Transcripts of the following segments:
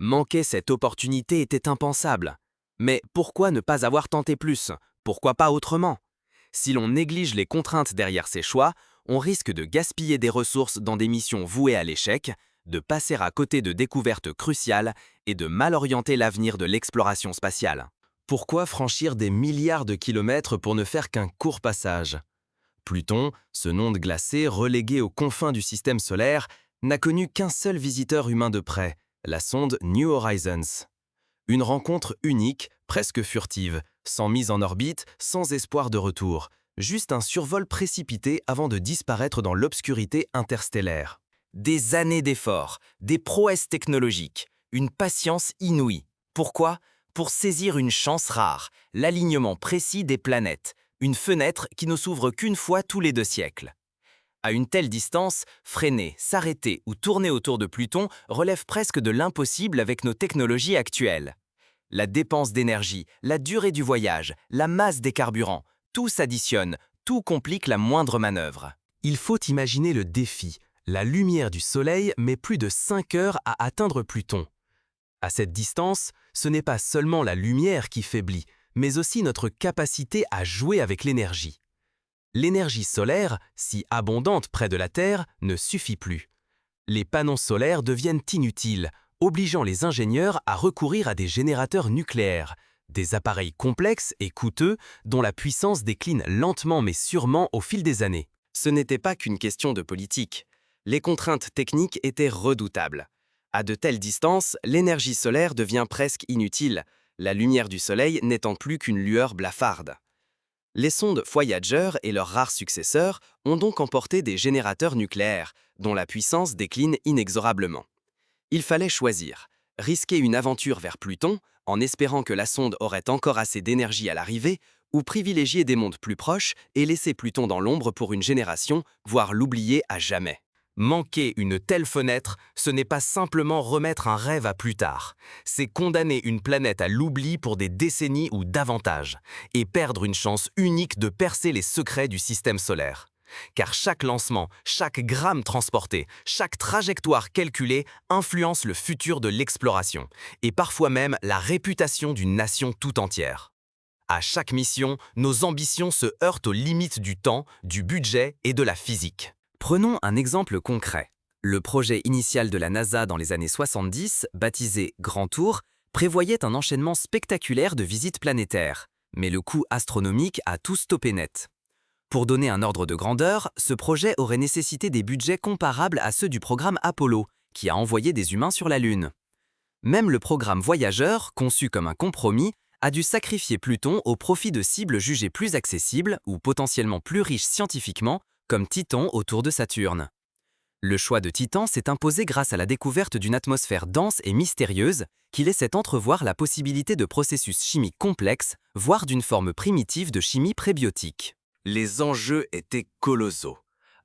Manquer cette opportunité était impensable. Mais pourquoi ne pas avoir tenté plus? Pourquoi pas autrement? Si l'on néglige les contraintes derrière ces choix, on risque de gaspiller des ressources dans des missions vouées à l'échec, de passer à côté de découvertes cruciales et de mal orienter l'avenir de l'exploration spatiale. Pourquoi franchir des milliards de kilomètres pour ne faire qu'un court passage? Pluton, ce monde glacé relégué aux confins du système solaire, n'a connu qu'un seul visiteur humain de près, la sonde New Horizons. Une rencontre unique, presque furtive, sans mise en orbite, sans espoir de retour. Juste un survol précipité avant de disparaître dans l'obscurité interstellaire. Des années d'efforts, des prouesses technologiques, une patience inouïe. Pourquoi? Pour saisir une chance rare, l'alignement précis des planètes, une fenêtre qui ne s'ouvre qu'une fois tous les 2 siècles. À une telle distance, freiner, s'arrêter ou tourner autour de Pluton relève presque de l'impossible avec nos technologies actuelles. La dépense d'énergie, la durée du voyage, la masse des carburants, tout s'additionne, tout complique la moindre manœuvre. Il faut imaginer le défi. La lumière du Soleil met plus de 5 heures à atteindre Pluton. À cette distance, ce n'est pas seulement la lumière qui faiblit, mais aussi notre capacité à jouer avec l'énergie. L'énergie solaire, si abondante près de la Terre, ne suffit plus. Les panneaux solaires deviennent inutiles, obligeant les ingénieurs à recourir à des générateurs nucléaires, des appareils complexes et coûteux dont la puissance décline lentement mais sûrement au fil des années. Ce n'était pas qu'une question de politique. Les contraintes techniques étaient redoutables. À de telles distances, l'énergie solaire devient presque inutile, la lumière du Soleil n'étant plus qu'une lueur blafarde. Les sondes Voyager et leurs rares successeurs ont donc emporté des générateurs nucléaires, dont la puissance décline inexorablement. Il fallait choisir, risquer une aventure vers Pluton, en espérant que la sonde aurait encore assez d'énergie à l'arrivée, ou privilégier des mondes plus proches et laisser Pluton dans l'ombre pour une génération, voire l'oublier à jamais. Manquer une telle fenêtre, ce n'est pas simplement remettre un rêve à plus tard, c'est condamner une planète à l'oubli pour des décennies ou davantage, et perdre une chance unique de percer les secrets du système solaire. Car chaque lancement, chaque gramme transporté, chaque trajectoire calculée influence le futur de l'exploration, et parfois même la réputation d'une nation tout entière. À chaque mission, nos ambitions se heurtent aux limites du temps, du budget et de la physique. Prenons un exemple concret. Le projet initial de la NASA dans les années 70, baptisé Grand Tour, prévoyait un enchaînement spectaculaire de visites planétaires, mais le coût astronomique a tout stoppé net. Pour donner un ordre de grandeur, ce projet aurait nécessité des budgets comparables à ceux du programme Apollo, qui a envoyé des humains sur la Lune. Même le programme Voyager, conçu comme un compromis, a dû sacrifier Pluton au profit de cibles jugées plus accessibles ou potentiellement plus riches scientifiquement, comme Titan autour de Saturne. Le choix de Titan s'est imposé grâce à la découverte d'une atmosphère dense et mystérieuse qui laissait entrevoir la possibilité de processus chimiques complexes, voire d'une forme primitive de chimie prébiotique. Les enjeux étaient colossaux.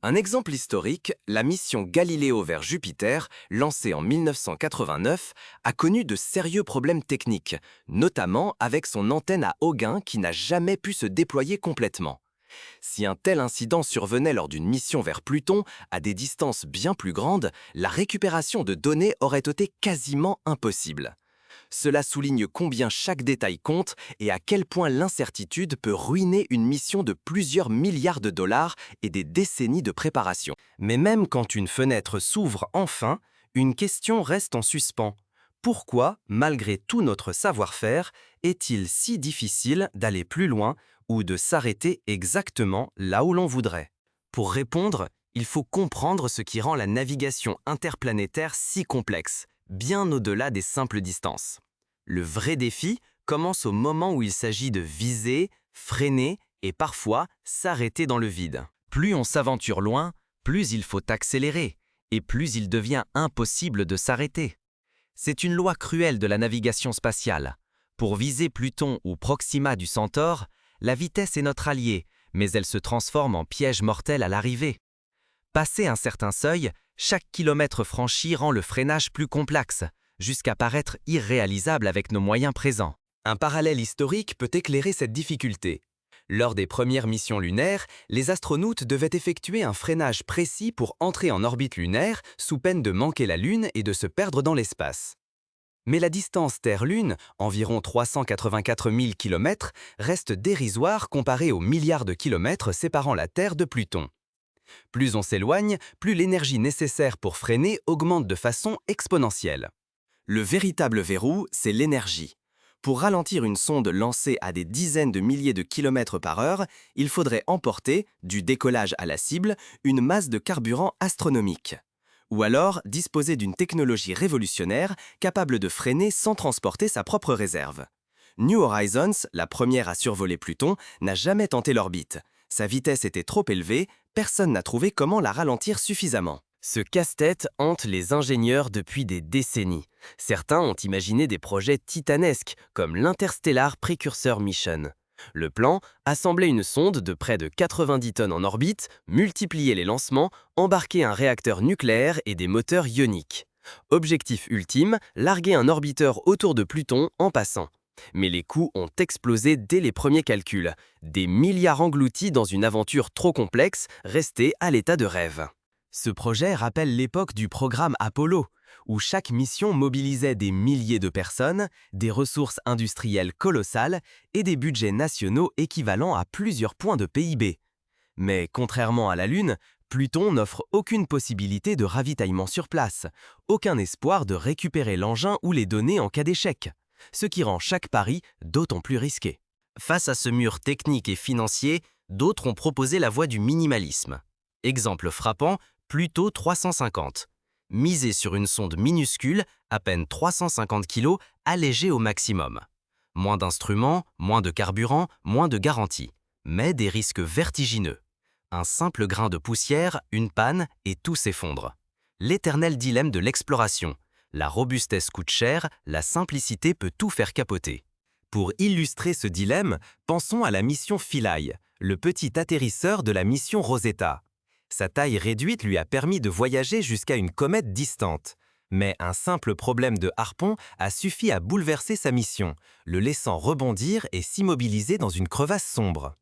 Un exemple historique, la mission Galileo vers Jupiter, lancée en 1989, a connu de sérieux problèmes techniques, notamment avec son antenne à Augain qui n'a jamais pu se déployer complètement. Si un tel incident survenait lors d'une mission vers Pluton, à des distances bien plus grandes, la récupération de données aurait été quasiment impossible. Cela souligne combien chaque détail compte et à quel point l'incertitude peut ruiner une mission de plusieurs milliards de dollars et des décennies de préparation. Mais même quand une fenêtre s'ouvre enfin, une question reste en suspens. Pourquoi, malgré tout notre savoir-faire, est-il si difficile d'aller plus loin ou de s'arrêter exactement là où l'on voudrait? Pour répondre, il faut comprendre ce qui rend la navigation interplanétaire si complexe, bien au-delà des simples distances. Le vrai défi commence au moment où il s'agit de viser, freiner et parfois s'arrêter dans le vide. Plus on s'aventure loin, plus il faut accélérer et plus il devient impossible de s'arrêter. C'est une loi cruelle de la navigation spatiale. Pour viser Pluton ou Proxima du Centaure, la vitesse est notre allié, mais elle se transforme en piège mortel à l'arrivée. Passé un certain seuil, chaque kilomètre franchi rend le freinage plus complexe, jusqu'à paraître irréalisable avec nos moyens présents. Un parallèle historique peut éclairer cette difficulté. Lors des premières missions lunaires, les astronautes devaient effectuer un freinage précis pour entrer en orbite lunaire, sous peine de manquer la Lune et de se perdre dans l'espace. Mais la distance Terre-Lune, environ 384 000 km, reste dérisoire comparée aux milliards de kilomètres séparant la Terre de Pluton. Plus on s'éloigne, plus l'énergie nécessaire pour freiner augmente de façon exponentielle. Le véritable verrou, c'est l'énergie. Pour ralentir une sonde lancée à des dizaines de milliers de kilomètres par heure, il faudrait emporter, du décollage à la cible, une masse de carburant astronomique. Ou alors disposer d'une technologie révolutionnaire capable de freiner sans transporter sa propre réserve. New Horizons, la première à survoler Pluton, n'a jamais tenté l'orbite. Sa vitesse était trop élevée, personne n'a trouvé comment la ralentir suffisamment. Ce casse-tête hante les ingénieurs depuis des décennies. Certains ont imaginé des projets titanesques, comme l'Interstellar Precursor Mission. Le plan, assembler une sonde de près de 90 tonnes en orbite, multiplier les lancements, embarquer un réacteur nucléaire et des moteurs ioniques. Objectif ultime, larguer un orbiteur autour de Pluton en passant. Mais les coûts ont explosé dès les premiers calculs. Des milliards engloutis dans une aventure trop complexe, restée à l'état de rêve. Ce projet rappelle l'époque du programme Apollo, où chaque mission mobilisait des milliers de personnes, des ressources industrielles colossales et des budgets nationaux équivalents à plusieurs points de PIB. Mais contrairement à la Lune, Pluton n'offre aucune possibilité de ravitaillement sur place, aucun espoir de récupérer l'engin ou les données en cas d'échec, ce qui rend chaque pari d'autant plus risqué. Face à ce mur technique et financier, d'autres ont proposé la voie du minimalisme. Exemple frappant, Pluto 350. Miser sur une sonde minuscule, à peine 350 kg, allégée au maximum. Moins d'instruments, moins de carburant, moins de garantie, mais des risques vertigineux. Un simple grain de poussière, une panne et tout s'effondre. L'éternel dilemme de l'exploration. La robustesse coûte cher, la simplicité peut tout faire capoter. Pour illustrer ce dilemme, pensons à la mission Philae, le petit atterrisseur de la mission Rosetta. Sa taille réduite lui a permis de voyager jusqu'à une comète distante. Mais un simple problème de harpon a suffi à bouleverser sa mission, le laissant rebondir et s'immobiliser dans une crevasse sombre.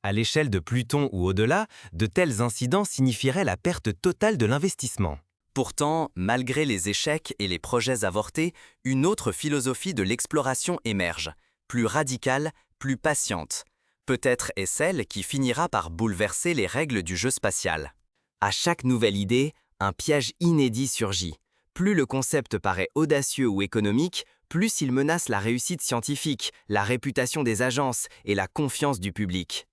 À l'échelle de Pluton ou au-delà, de tels incidents signifieraient la perte totale de l'investissement. Pourtant, malgré les échecs et les projets avortés, une autre philosophie de l'exploration émerge, plus radicale, plus patiente. Peut-être est celle qui finira par bouleverser les règles du jeu spatial. À chaque nouvelle idée, un piège inédit surgit. Plus le concept paraît audacieux ou économique, plus il menace la réussite scientifique, la réputation des agences et la confiance du public.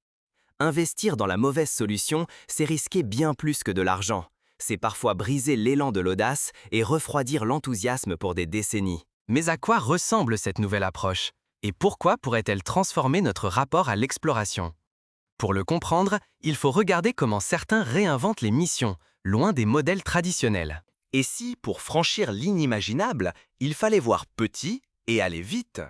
Investir dans la mauvaise solution, c'est risquer bien plus que de l'argent. C'est parfois briser l'élan de l'audace et refroidir l'enthousiasme pour des décennies. Mais à quoi ressemble cette nouvelle approche? Et pourquoi pourrait-elle transformer notre rapport à l'exploration? Pour le comprendre, il faut regarder comment certains réinventent les missions, loin des modèles traditionnels. Et si, pour franchir l'inimaginable, il fallait voir petit et aller vite?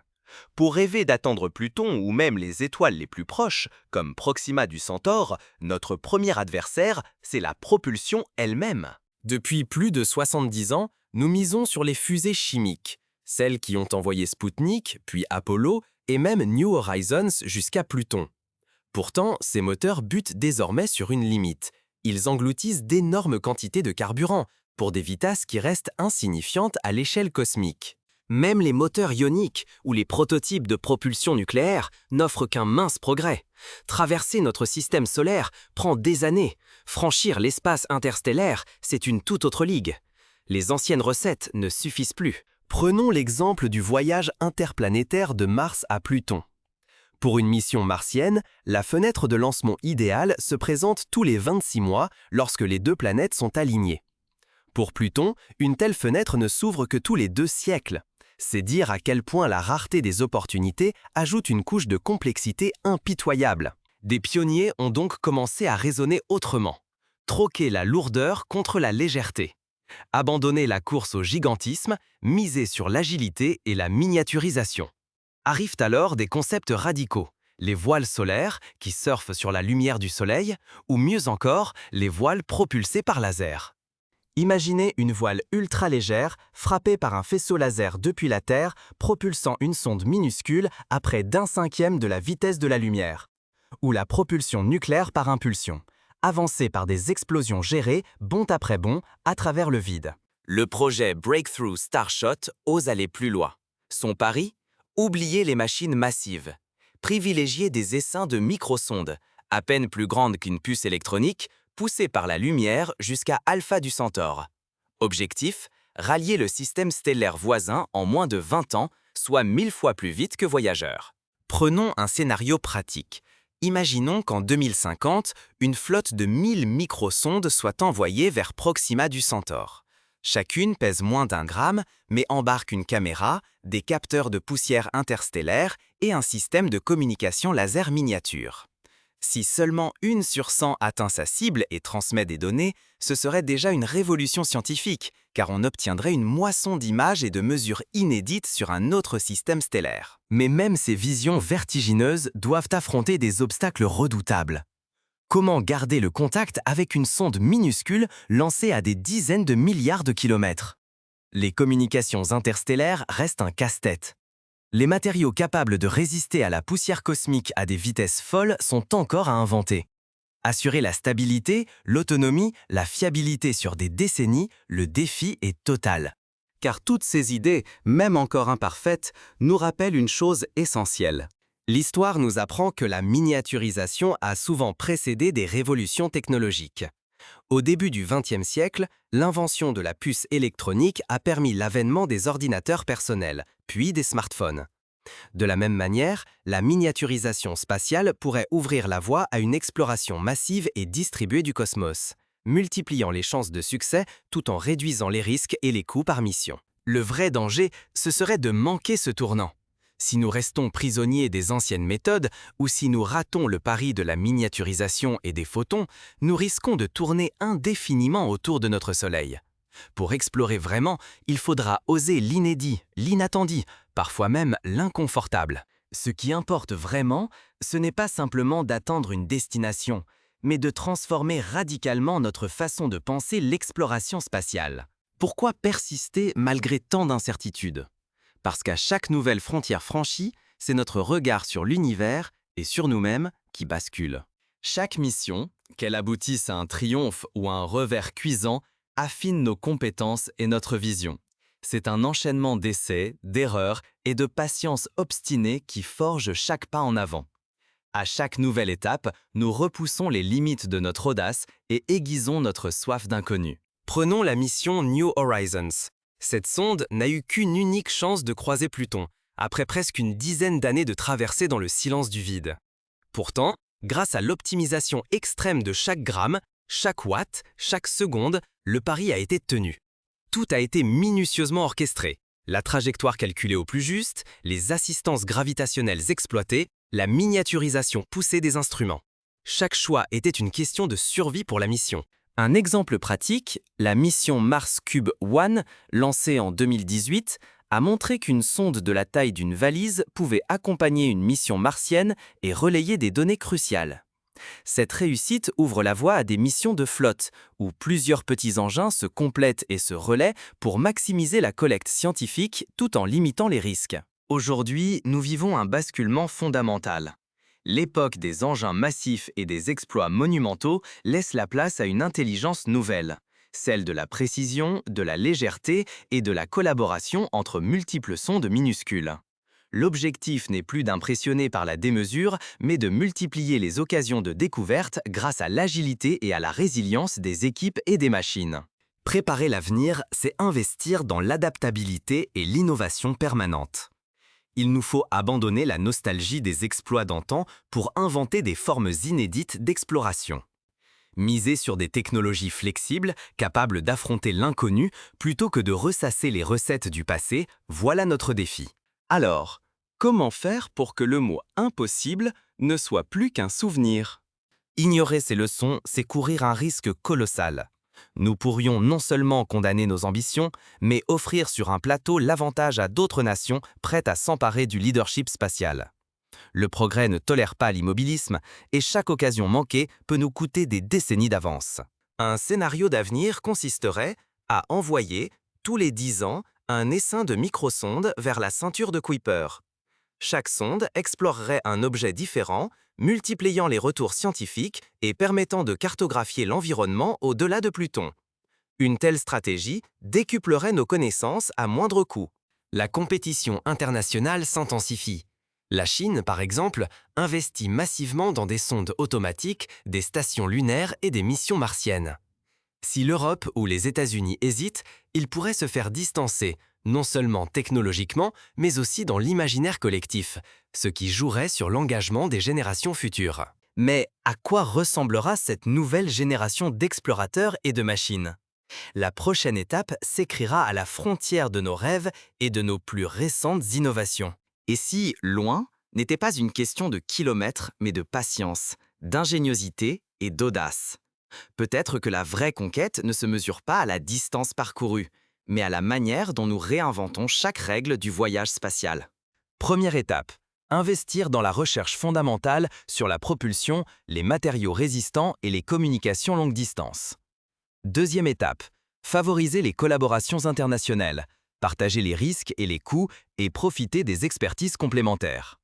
Pour rêver d'atteindre Pluton ou même les étoiles les plus proches, comme Proxima du Centaure, notre premier adversaire, c'est la propulsion elle-même. Depuis plus de 70 ans, nous misons sur les fusées chimiques, celles qui ont envoyé Sputnik, puis Apollo, et même New Horizons jusqu'à Pluton. Pourtant, ces moteurs butent désormais sur une limite. Ils engloutissent d'énormes quantités de carburant, pour des vitesses qui restent insignifiantes à l'échelle cosmique. Même les moteurs ioniques ou les prototypes de propulsion nucléaire n'offrent qu'un mince progrès. Traverser notre système solaire prend des années. Franchir l'espace interstellaire, c'est une toute autre ligue. Les anciennes recettes ne suffisent plus. Prenons l'exemple du voyage interplanétaire de Mars à Pluton. Pour une mission martienne, la fenêtre de lancement idéale se présente tous les 26 mois lorsque les deux planètes sont alignées. Pour Pluton, une telle fenêtre ne s'ouvre que tous les 2 siècles. C'est dire à quel point la rareté des opportunités ajoute une couche de complexité impitoyable. Des pionniers ont donc commencé à raisonner autrement. Troquer la lourdeur contre la légèreté. Abandonner la course au gigantisme, miser sur l'agilité et la miniaturisation. Arrivent alors des concepts radicaux. Les voiles solaires, qui surfent sur la lumière du soleil, ou mieux encore, les voiles propulsées par laser. Imaginez une voile ultra légère frappée par un faisceau laser depuis la Terre, propulsant une sonde minuscule à près d'1/5 de la vitesse de la lumière. Ou la propulsion nucléaire par impulsion, avancée par des explosions gérées, bond après bond, à travers le vide. Le projet Breakthrough Starshot ose aller plus loin. Son pari? Oublier les machines massives. Privilégier des essaims de microsondes, à peine plus grandes qu'une puce électronique, poussées par la lumière jusqu'à Alpha du Centaure. Objectif? Rallier le système stellaire voisin en moins de 20 ans, soit 1000 fois plus vite que voyageurs. Prenons un scénario pratique. Imaginons qu'en 2050, une flotte de 1000 microsondes soit envoyée vers Proxima du Centaure. Chacune pèse moins d'1 gramme, mais embarque une caméra, des capteurs de poussière interstellaire et un système de communication laser miniature. Si seulement 1 sur 100 atteint sa cible et transmet des données, ce serait déjà une révolution scientifique, car on obtiendrait une moisson d'images et de mesures inédites sur un autre système stellaire. Mais même ces visions vertigineuses doivent affronter des obstacles redoutables. Comment garder le contact avec une sonde minuscule lancée à des dizaines de milliards de kilomètres? Les communications interstellaires restent un casse-tête. Les matériaux capables de résister à la poussière cosmique à des vitesses folles sont encore à inventer. Assurer la stabilité, l'autonomie, la fiabilité sur des décennies, le défi est total. Car toutes ces idées, même encore imparfaites, nous rappellent une chose essentielle. L'histoire nous apprend que la miniaturisation a souvent précédé des révolutions technologiques. Au début du XXe siècle, l'invention de la puce électronique a permis l'avènement des ordinateurs personnels, puis des smartphones. De la même manière, la miniaturisation spatiale pourrait ouvrir la voie à une exploration massive et distribuée du cosmos, multipliant les chances de succès tout en réduisant les risques et les coûts par mission. Le vrai danger, ce serait de manquer ce tournant. Si nous restons prisonniers des anciennes méthodes ou si nous ratons le pari de la miniaturisation et des photons, nous risquons de tourner indéfiniment autour de notre Soleil. Pour explorer vraiment, il faudra oser l'inédit, l'inattendu, parfois même l'inconfortable. Ce qui importe vraiment, ce n'est pas simplement d'atteindre une destination, mais de transformer radicalement notre façon de penser l'exploration spatiale. Pourquoi persister malgré tant d'incertitudes? Parce qu'à chaque nouvelle frontière franchie, c'est notre regard sur l'univers et sur nous-mêmes qui bascule. Chaque mission, qu'elle aboutisse à un triomphe ou à un revers cuisant, affine nos compétences et notre vision. C'est un enchaînement d'essais, d'erreurs et de patience obstinée qui forge chaque pas en avant. À chaque nouvelle étape, nous repoussons les limites de notre audace et aiguisons notre soif d'inconnu. Prenons la mission New Horizons. Cette sonde n'a eu qu'une unique chance de croiser Pluton, après presque une dizaine d'années de traversée dans le silence du vide. Pourtant, grâce à l'optimisation extrême de chaque gramme, chaque watt, chaque seconde, le pari a été tenu. Tout a été minutieusement orchestré. La trajectoire calculée au plus juste, les assistances gravitationnelles exploitées, la miniaturisation poussée des instruments. Chaque choix était une question de survie pour la mission. Un exemple pratique, la mission Mars Cube One, lancée en 2018, a montré qu'une sonde de la taille d'une valise pouvait accompagner une mission martienne et relayer des données cruciales. Cette réussite ouvre la voie à des missions de flotte, où plusieurs petits engins se complètent et se relaient pour maximiser la collecte scientifique tout en limitant les risques. Aujourd'hui, nous vivons un basculement fondamental. L'époque des engins massifs et des exploits monumentaux laisse la place à une intelligence nouvelle, celle de la précision, de la légèreté et de la collaboration entre multiples sondes minuscules. L'objectif n'est plus d'impressionner par la démesure, mais de multiplier les occasions de découverte grâce à l'agilité et à la résilience des équipes et des machines. Préparer l'avenir, c'est investir dans l'adaptabilité et l'innovation permanente. Il nous faut abandonner la nostalgie des exploits d'antan pour inventer des formes inédites d'exploration. Miser sur des technologies flexibles, capables d'affronter l'inconnu, plutôt que de ressasser les recettes du passé, voilà notre défi. Alors, comment faire pour que le mot « impossible » ne soit plus qu'un souvenir? Ignorer ces leçons, c'est courir un risque colossal. Nous pourrions non seulement condamner nos ambitions, mais offrir sur un plateau l'avantage à d'autres nations prêtes à s'emparer du leadership spatial. Le progrès ne tolère pas l'immobilisme et chaque occasion manquée peut nous coûter des décennies d'avance. Un scénario d'avenir consisterait à envoyer, tous les 10 ans, un essaim de microsondes vers la ceinture de Kuiper. Chaque sonde explorerait un objet différent, multipliant les retours scientifiques et permettant de cartographier l'environnement au-delà de Pluton. Une telle stratégie décuplerait nos connaissances à moindre coût. La compétition internationale s'intensifie. La Chine, par exemple, investit massivement dans des sondes automatiques, des stations lunaires et des missions martiennes. Si l'Europe ou les États-Unis hésitent, ils pourraient se faire distancer, non seulement technologiquement, mais aussi dans l'imaginaire collectif, ce qui jouerait sur l'engagement des générations futures. Mais à quoi ressemblera cette nouvelle génération d'explorateurs et de machines? La prochaine étape s'écrira à la frontière de nos rêves et de nos plus récentes innovations. Et si loin n'était pas une question de kilomètres, mais de patience, d'ingéniosité et d'audace? Peut-être que la vraie conquête ne se mesure pas à la distance parcourue, mais à la manière dont nous réinventons chaque règle du voyage spatial. Première étape. Investir dans la recherche fondamentale sur la propulsion, les matériaux résistants et les communications longue distance. Deuxième étape. Favoriser les collaborations internationales, partager les risques et les coûts et profiter des expertises complémentaires.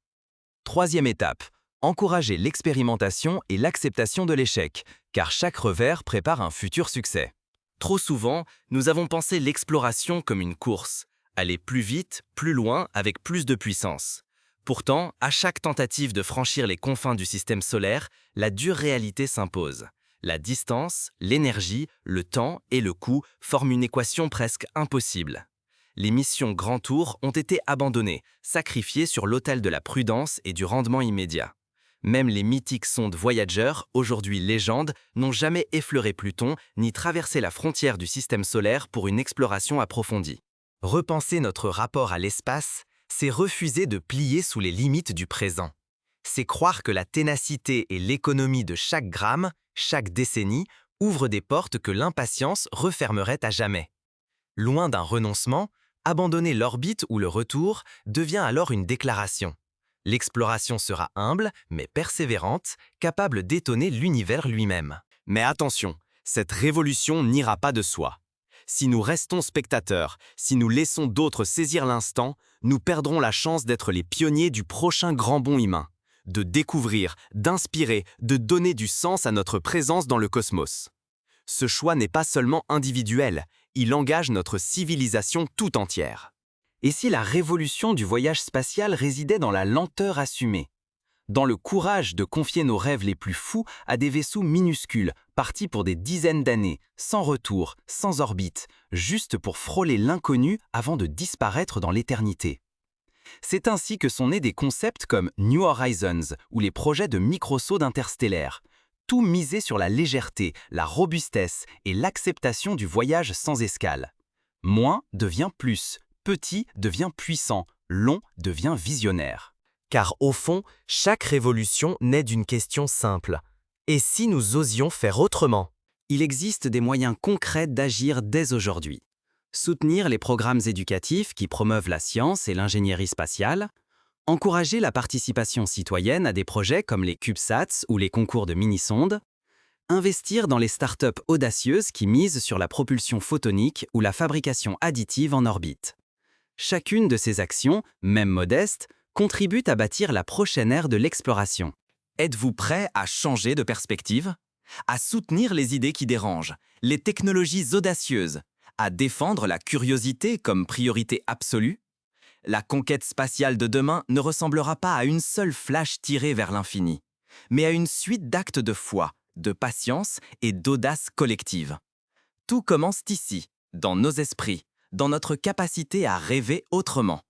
Troisième étape. Encourager l'expérimentation et l'acceptation de l'échec, car chaque revers prépare un futur succès. Trop souvent, nous avons pensé l'exploration comme une course, aller plus vite, plus loin, avec plus de puissance. Pourtant, à chaque tentative de franchir les confins du système solaire, la dure réalité s'impose. La distance, l'énergie, le temps et le coût forment une équation presque impossible. Les missions Grand Tour ont été abandonnées, sacrifiées sur l'autel de la prudence et du rendement immédiat. Même les mythiques sondes Voyager, aujourd'hui légendes, n'ont jamais effleuré Pluton ni traversé la frontière du système solaire pour une exploration approfondie. Repenser notre rapport à l'espace, c'est refuser de plier sous les limites du présent. C'est croire que la ténacité et l'économie de chaque gramme, chaque décennie, ouvrent des portes que l'impatience refermerait à jamais. Loin d'un renoncement, abandonner l'orbite ou le retour devient alors une déclaration. L'exploration sera humble, mais persévérante, capable d'étonner l'univers lui-même. Mais attention, cette révolution n'ira pas de soi. Si nous restons spectateurs, si nous laissons d'autres saisir l'instant, nous perdrons la chance d'être les pionniers du prochain grand bond humain, de découvrir, d'inspirer, de donner du sens à notre présence dans le cosmos. Ce choix n'est pas seulement individuel, il engage notre civilisation tout entière. Et si la révolution du voyage spatial résidait dans la lenteur assumée, dans le courage de confier nos rêves les plus fous à des vaisseaux minuscules, partis pour des dizaines d'années, sans retour, sans orbite, juste pour frôler l'inconnu avant de disparaître dans l'éternité. C'est ainsi que sont nés des concepts comme New Horizons ou les projets de microsauts interstellaires, tout misé sur la légèreté, la robustesse et l'acceptation du voyage sans escale. Moins devient plus, petit devient puissant, long devient visionnaire. Car au fond, chaque révolution naît d'une question simple. Et si nous osions faire autrement? Il existe des moyens concrets d'agir dès aujourd'hui. Soutenir les programmes éducatifs qui promeuvent la science et l'ingénierie spatiale, encourager la participation citoyenne à des projets comme les CubeSats ou les concours de mini-sondes, investir dans les startups audacieuses qui misent sur la propulsion photonique ou la fabrication additive en orbite. Chacune de ces actions, même modestes, contribue à bâtir la prochaine ère de l'exploration. Êtes-vous prêt à changer de perspective? À soutenir les idées qui dérangent, les technologies audacieuses, à défendre la curiosité comme priorité absolue? La conquête spatiale de demain ne ressemblera pas à une seule flash tirée vers l'infini, mais à une suite d'actes de foi, de patience et d'audace collective. Tout commence ici, dans nos esprits, dans notre capacité à rêver autrement.